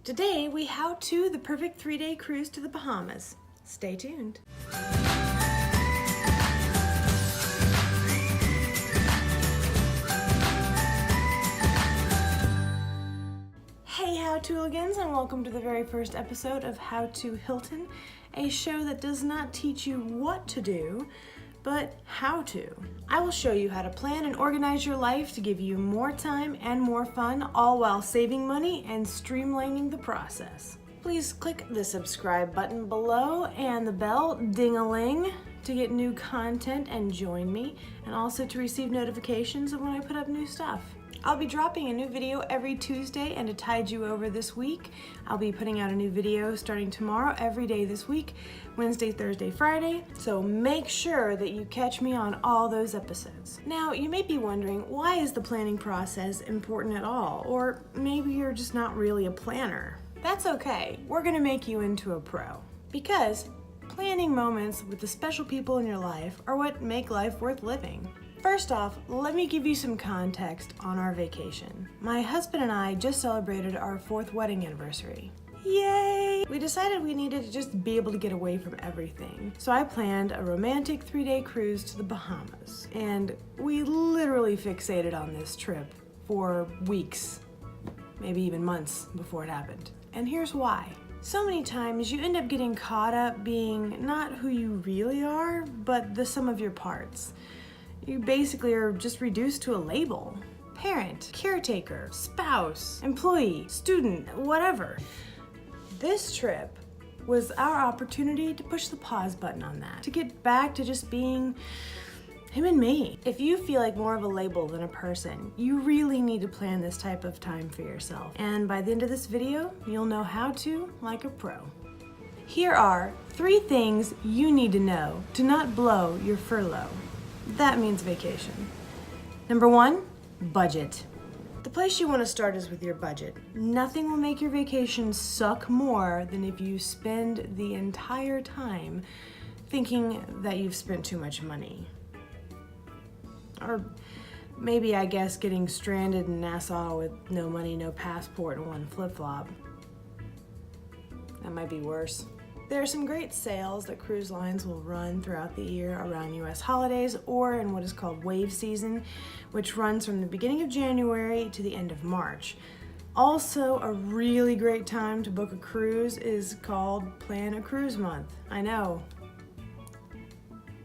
Today we how-to the perfect 3-day cruise to the Bahamas. Stay tuned. Hey how-to-ligans, and welcome to the very first episode of How to Hilton, a show that does not teach you what to do, but how to. I will show you how to plan and organize your life to give you more time and more fun, all while saving money and streamlining the process. Please click the subscribe button below and the bell ding-a-ling to get new content and join me, and also to receive notifications of when I put up new stuff. I'll be dropping a new video every Tuesday, and to tide you over this week, I'll be putting out a new video starting tomorrow every day this week, Wednesday, Thursday, Friday, so make sure that you catch me on all those episodes. Now, you may be wondering, why is the planning process important at all? Or maybe you're just not really a planner. That's okay, we're gonna make you into a pro. Because planning moments with the special people in your life are what make life worth living. First off, let me give you some context on our vacation. My husband and I just celebrated our 4th wedding anniversary. Yay! We decided we needed to just be able to get away from everything. So I planned a romantic 3-day cruise to the Bahamas. And we literally fixated on this trip for weeks, maybe even months before it happened. And here's why. So many times you end up getting caught up being not who you really are, but the sum of your parts. You basically are just reduced to a label. Parent, caretaker, spouse, employee, student, whatever. This trip was our opportunity to push the pause button on that, to get back to just being him and me. If you feel like more of a label than a person, you really need to plan this type of time for yourself. And by the end of this video, you'll know how to like a pro. Here are 3 things you need to know to not blow your furlough. That means vacation. Number 1, budget. The place you want to start is with your budget. Nothing will make your vacation suck more than if you spend the entire time thinking that you've spent too much money. Or maybe, I guess, getting stranded in Nassau with no money, no passport, and 1 flip-flop. That might be worse. There are some great sales that cruise lines will run throughout the year around US holidays or in what is called wave season, which runs from the beginning of January to the end of March. Also, a really great time to book a cruise is called Plan a Cruise Month. I know,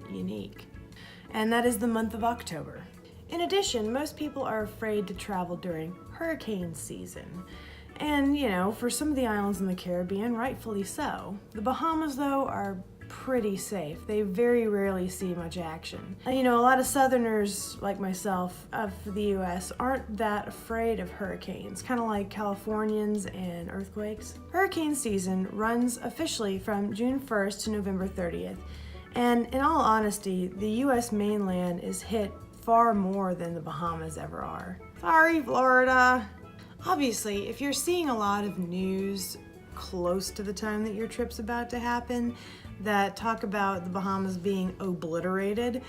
unique. And that is the month of October. In addition, most people are afraid to travel during hurricane season. And, you know, for some of the islands in the Caribbean, rightfully so. The Bahamas, though, are pretty safe. They very rarely see much action. You know, a lot of Southerners, like myself, of the US aren't that afraid of hurricanes, kind of like Californians and earthquakes. Hurricane season runs officially from June 1st to November 30th. And in all honesty, the US mainland is hit far more than the Bahamas ever are. Sorry, Florida. Obviously, if you're seeing a lot of news close to the time that your trip's about to happen that talk about the Bahamas being obliterated,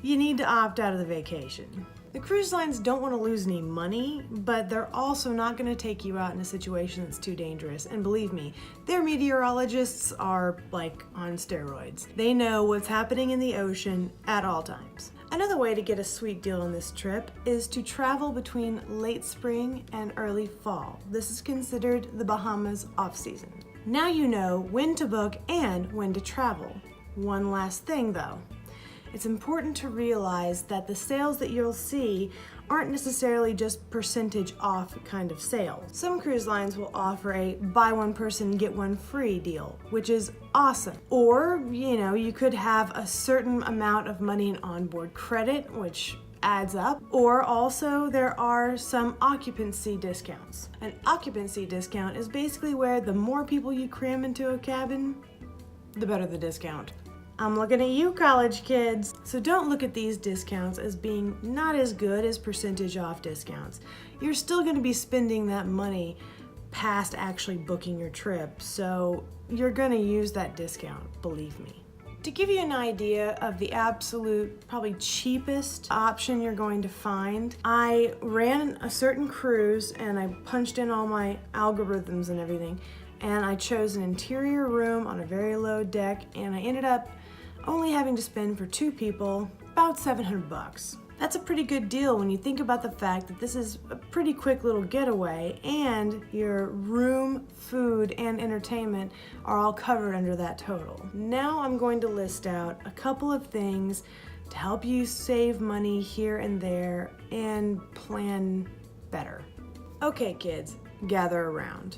you need to opt out of the vacation. The cruise lines don't want to lose any money, but they're also not going to take you out in a situation that's too dangerous. And believe me, their meteorologists are like on steroids. They know what's happening in the ocean at all times. Another way to get a sweet deal on this trip is to travel between late spring and early fall. This is considered the Bahamas off-season. Now you know when to book and when to travel. One last thing though. It's important to realize that the sales that you'll see aren't necessarily just percentage off kind of sales. Some cruise lines will offer a buy one person get one free deal, which is awesome. Or, you know, you could have a certain amount of money in onboard credit, which adds up. Or also there are some occupancy discounts. An occupancy discount is basically where the more people you cram into a cabin, the better the discount. I'm looking at you, college kids. So don't look at these discounts as being not as good as percentage off discounts. You're still gonna be spending that money past actually booking your trip, so you're gonna use that discount, believe me. To give you an idea of the absolute, probably cheapest option you're going to find, I ran a certain cruise and I punched in all my algorithms and everything, and I chose an interior room on a very low deck, and I ended up only having to spend for 2 people about $700. That's a pretty good deal when you think about the fact that this is a pretty quick little getaway and your room, food, and entertainment are all covered under that total. Now I'm going to list out a couple of things to help you save money here and there and plan better. Okay, kids, gather around.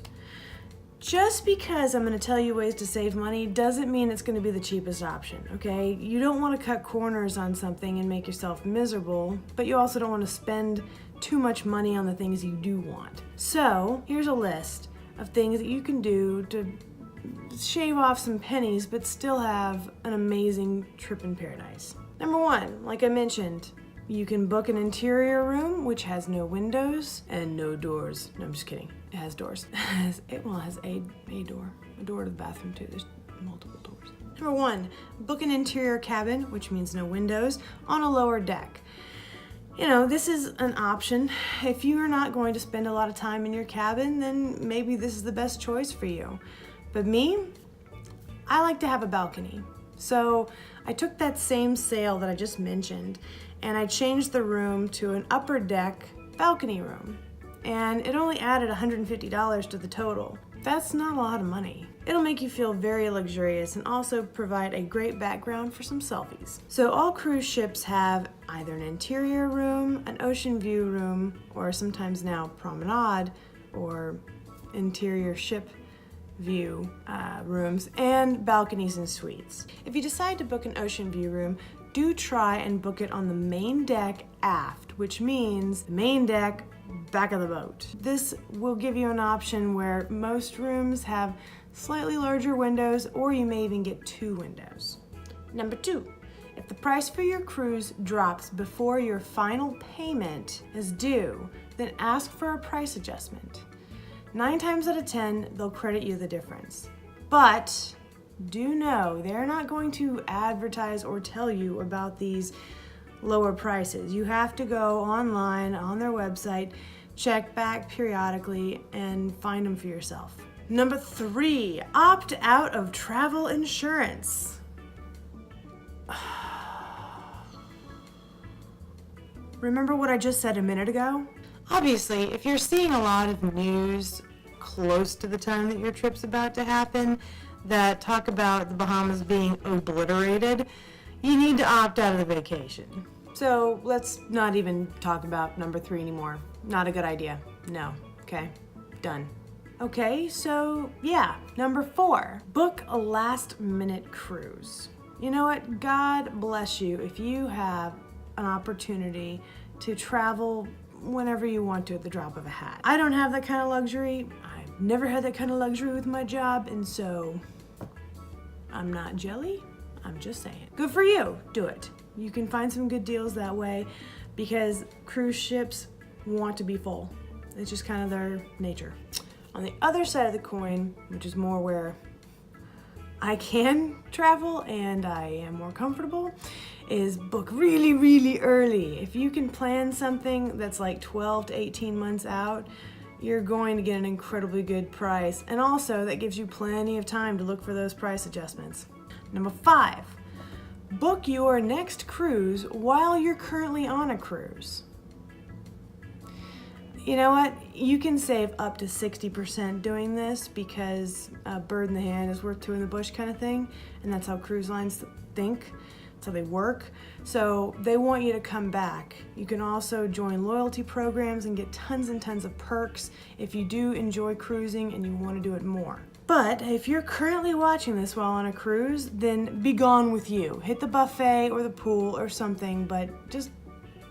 Just because I'm going to tell you ways to save money doesn't mean it's going to be the cheapest option, okay? You don't want to cut corners on something and make yourself miserable, but you also don't want to spend too much money on the things you do want. So, here's a list of things that you can do to shave off some pennies but still have an amazing trip in paradise. Number 1, like I mentioned, you can book an interior room which has no windows and no doors. No, I'm just kidding. It has doors. It has a door. A door to the bathroom too. There's multiple doors. Number 1, book an interior cabin, which means no windows, on a lower deck. You know, this is an option. If you're not going to spend a lot of time in your cabin, then maybe this is the best choice for you. But me, I like to have a balcony. So I took that same sail that I just mentioned and I changed the room to an upper deck balcony room. And it only added $150 to the total. That's not a lot of money. It'll make you feel very luxurious and also provide a great background for some selfies. So all cruise ships have either an interior room, an ocean view room, or sometimes now promenade or interior ship view rooms, and balconies and suites. If you decide to book an ocean view room, do try and book it on the main deck aft, which means the main deck back of the boat. This will give you an option where most rooms have slightly larger windows, or you may even get 2 windows. Number 2, if the price for your cruise drops before your final payment is due, then ask for a price adjustment. 9 times out of 10, they'll credit you the difference. But do know they're not going to advertise or tell you about these lower prices. You have to go online on their website, check back periodically, and find them for yourself. Number 3, opt out of travel insurance. Remember what I just said a minute ago? Obviously, if you're seeing a lot of news close to the time that your trip's about to happen that talk about the Bahamas being obliterated, you need to opt out of the vacation. So let's not even talk about number 3 anymore. Not a good idea. No. Okay? Done. Okay, so yeah, number 4, book a last-minute cruise. You know what? God bless you if you have an opportunity to travel whenever you want to at the drop of a hat. I don't have that kind of luxury. I've never had that kind of luxury with my job, and so I'm not jelly. I'm just saying. Good for you. Do it. You can find some good deals that way because cruise ships want to be full. It's just kind of their nature. On the other side of the coin, which is more where I can travel and I am more comfortable, is book really, really early. If you can plan something that's like 12 to 18 months out, you're going to get an incredibly good price. And also that gives you plenty of time to look for those price adjustments. Number 5, book your next cruise while you're currently on a cruise. You know what? You can save up to 60% doing this because a bird in the hand is worth 2 in the bush kind of thing, and that's how cruise lines think. That's how they work. So they want you to come back. You can also join loyalty programs and get tons and tons of perks if you do enjoy cruising and you want to do it more. But if you're currently watching this while on a cruise, then be gone with you. Hit the buffet or the pool or something, but just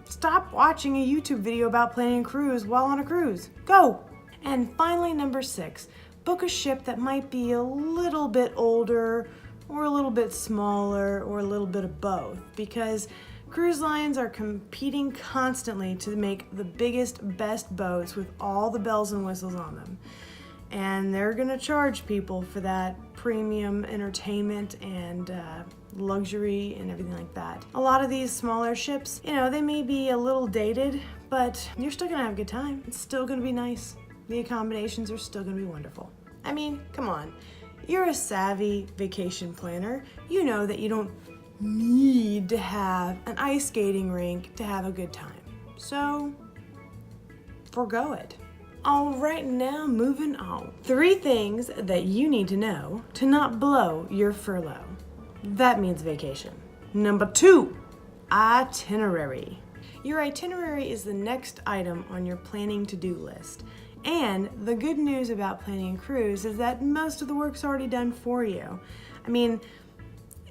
stop watching a YouTube video about planning a cruise while on a cruise. Go! And finally, number 6, book a ship that might be a little bit older or a little bit smaller or a little bit of both, because cruise lines are competing constantly to make the biggest, best boats with all the bells and whistles on them. And they're gonna charge people for that premium entertainment and luxury and everything like that. A lot of these smaller ships, they may be a little dated, but you're still gonna have a good time. It's still gonna be nice. The accommodations are still gonna be wonderful. I mean, come on. You're a savvy vacation planner. You know that you don't need to have an ice skating rink to have a good time. So, forgo it. All right, now moving on. 3 things that you need to know to not blow your furlough. That means vacation. Number 2, itinerary. Your itinerary is the next item on your planning to-do list. And the good news about planning a cruise is that most of the work's already done for you. I mean,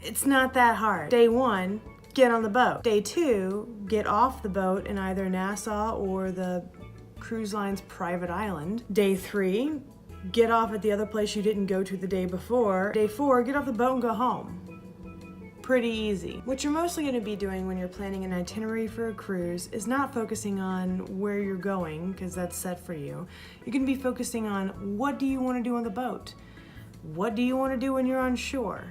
it's not that hard. Day 1, get on the boat. Day 2, get off the boat in either Nassau or the cruise line's private island. Day 3, get off at the other place you didn't go to the day before. Day 4, get off the boat and go home. Pretty easy. What you're mostly going to be doing when you're planning an itinerary for a cruise is not focusing on where you're going, because that's set for you. You're going to be focusing on what do you want to do on the boat? What do you want to do when you're on shore?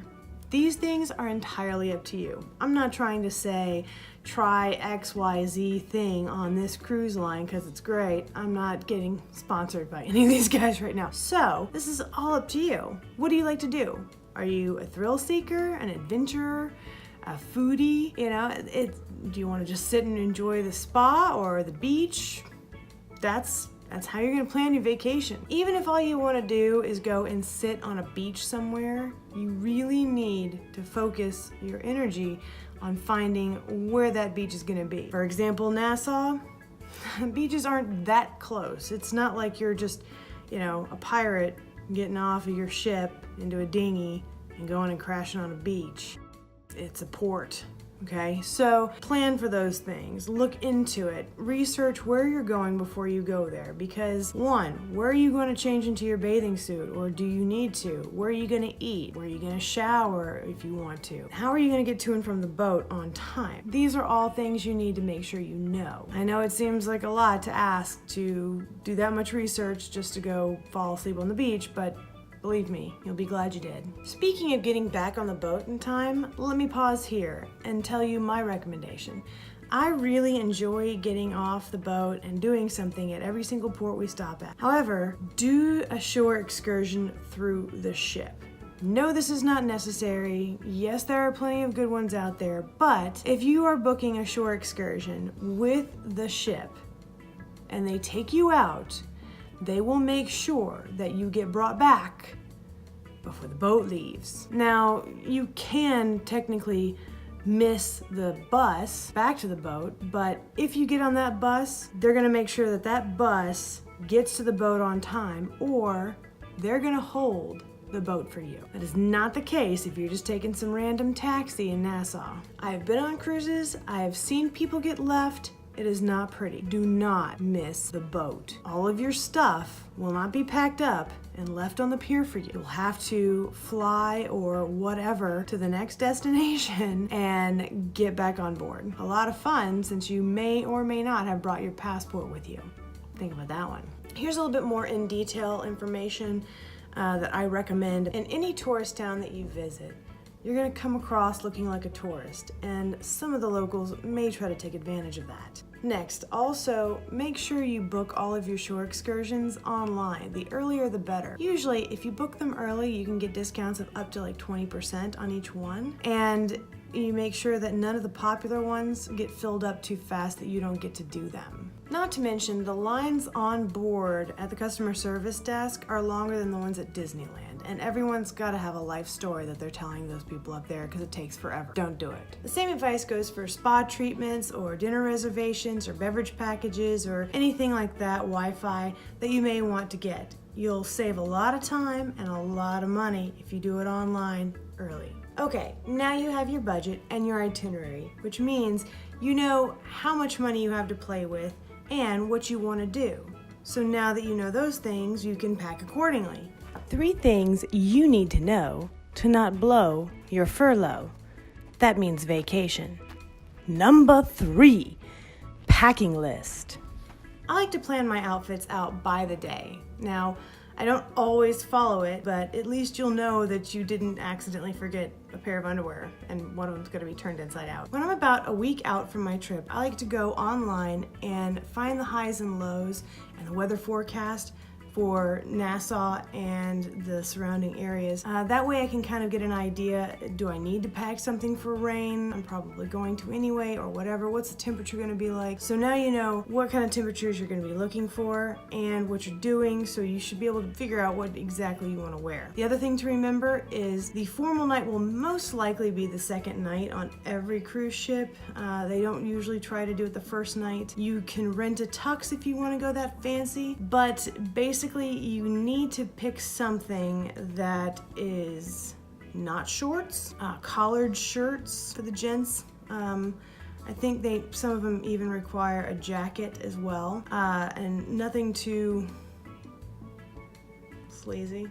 These things are entirely up to you. I'm not trying to say try XYZ thing on this cruise line because it's great. I'm not getting sponsored by any of these guys right now. So this is all up to you. What do you like to do? Are you a thrill seeker, an adventurer, a foodie? Do you want to just sit and enjoy the spa or the beach? That's how you're gonna plan your vacation. Even if all you wanna do is go and sit on a beach somewhere, you really need to focus your energy on finding where that beach is gonna be. For example, Nassau, beaches aren't that close. It's not like you're just, a pirate getting off of your ship into a dinghy and going and crashing on a beach. It's a port. Okay, so plan for those things, look into it, research where you're going before you go there, because 1, where are you going to change into your bathing suit, or do you need to? Where are you going to eat? Where are you going to shower if you want to? How are you going to get to and from the boat on time? These are all things you need to make sure you know. I know it seems like a lot to ask to do that much research just to go fall asleep on the beach, but believe me, you'll be glad you did. Speaking of getting back on the boat in time, let me pause here and tell you my recommendation. I really enjoy getting off the boat and doing something at every single port we stop at. However, do a shore excursion through the ship. No, this is not necessary. Yes, there are plenty of good ones out there, but if you are booking a shore excursion with the ship and they take you out, they will make sure that you get brought back before the boat leaves. Now, you can technically miss the bus back to the boat, but if you get on that bus, they're gonna make sure that that bus gets to the boat on time, or they're gonna hold the boat for you. That is not the case if you're just taking some random taxi in Nassau. I have been on cruises, I have seen people get left. It is not pretty. Do not miss the boat. All of your stuff will not be packed up and left on the pier for you. You'll have to fly or whatever to the next destination and get back on board. A lot of fun, since you may or may not have brought your passport with you. Think about that one. Here's a little bit more in detail information that I recommend. In any tourist town that you visit, you're gonna come across looking like a tourist, and some of the locals may try to take advantage of that. Next, also make sure you book all of your shore excursions online. The earlier the better. Usually, if you book them early, you can get discounts of up to like 20% on each one, and you make sure that none of the popular ones get filled up too fast that you don't get to do them. Not to mention, the lines on board at the customer service desk are longer than the ones at Disneyland, and everyone's got to have a life story that they're telling those people up there because it takes forever. Don't do it. The same advice goes for spa treatments or dinner reservations or beverage packages or anything like that, Wi-Fi, that you may want to get. You'll save a lot of time and a lot of money if you do it online early. Okay, now you have your budget and your itinerary, which means you know how much money you have to play with and what you want to do. So now that you know those things, you can pack accordingly. 3 things you need to know to not blow your furlough. That means vacation. Number 3, packing list. I like to plan my outfits out by the day. Now, I don't always follow it, but at least you'll know that you didn't accidentally forget a pair of underwear and one of them's gonna be turned inside out. When I'm about a week out from my trip, I like to go online and find the highs and lows and the weather forecast for Nassau and the surrounding areas. That way I can kind of get an idea, do I need to pack something for rain? I'm probably going to anyway, or whatever. What's the temperature gonna be like? So now you know what kind of temperatures you're gonna be looking for and what you're doing, so you should be able to figure out what exactly you wanna wear. The other thing to remember is the formal night will most likely be the second night on every cruise ship. They don't usually try to do it the first night. You can rent a tux if you wanna go that fancy, but basically you need to pick something that is not shorts, collared shirts for the gents. I think some of them even require a jacket as well, and nothing too sleazy.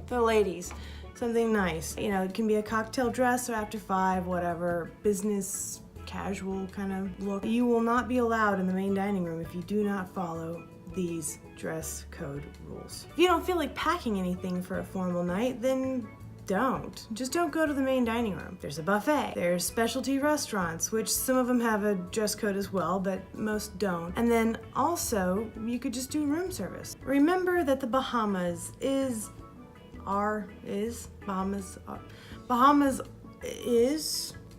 For the ladies, something nice. You know, it can be a cocktail dress or after 5, whatever, business, casual kind of look. You will not be allowed in the main dining room if you do not follow these dress code rules. If you don't feel like packing anything for a formal night, then don't. Just don't go to the main dining room. There's a buffet. There's specialty restaurants, which some of them have a dress code as well, but most don't. And then also, you could just do room service. Remember that the Bahamas is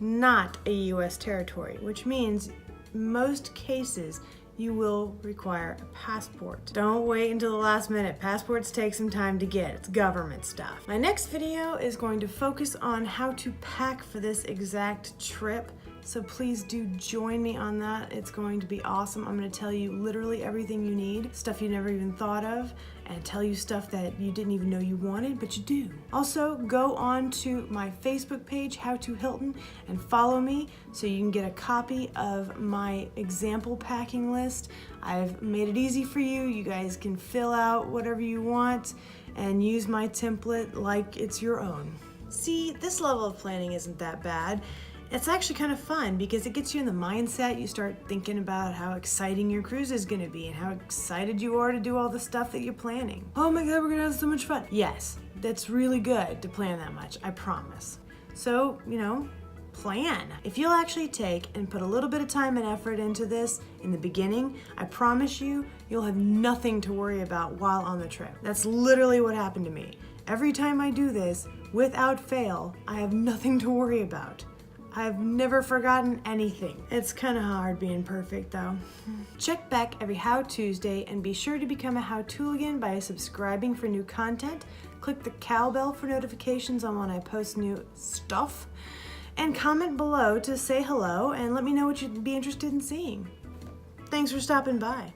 not a U.S. territory, which means most cases you will require a passport. Don't wait until the last minute. Passports take some time to get. It's government stuff. My next video is going to focus on how to pack for this exact trip. So please do join me on that. It's going to be awesome. I'm going to tell you literally everything you need, stuff you never even thought of, and tell you stuff that you didn't even know you wanted, but you do. Also, go on to my Facebook page, How to Hilton, and follow me so you can get a copy of my example packing list. I've made it easy for you. You guys can fill out whatever you want and use my template like it's your own. See, this level of planning isn't that bad. It's actually kind of fun because it gets you in the mindset. You start thinking about how exciting your cruise is going to be and how excited you are to do all the stuff that you're planning. Oh my God, we're going to have so much fun. Yes, that's really good to plan that much, I promise. So, you know, plan. If you'll actually take and put a little bit of time and effort into this in the beginning, I promise you'll have nothing to worry about while on the trip. That's literally what happened to me. Every time I do this, without fail, I have nothing to worry about. I've never forgotten anything. It's kind of hard being perfect though. Check back every How Tuesday and be sure to become a How-Tooligan by subscribing for new content. Click the cowbell for notifications on when I post new stuff. And comment below to say hello and let me know what you'd be interested in seeing. Thanks for stopping by.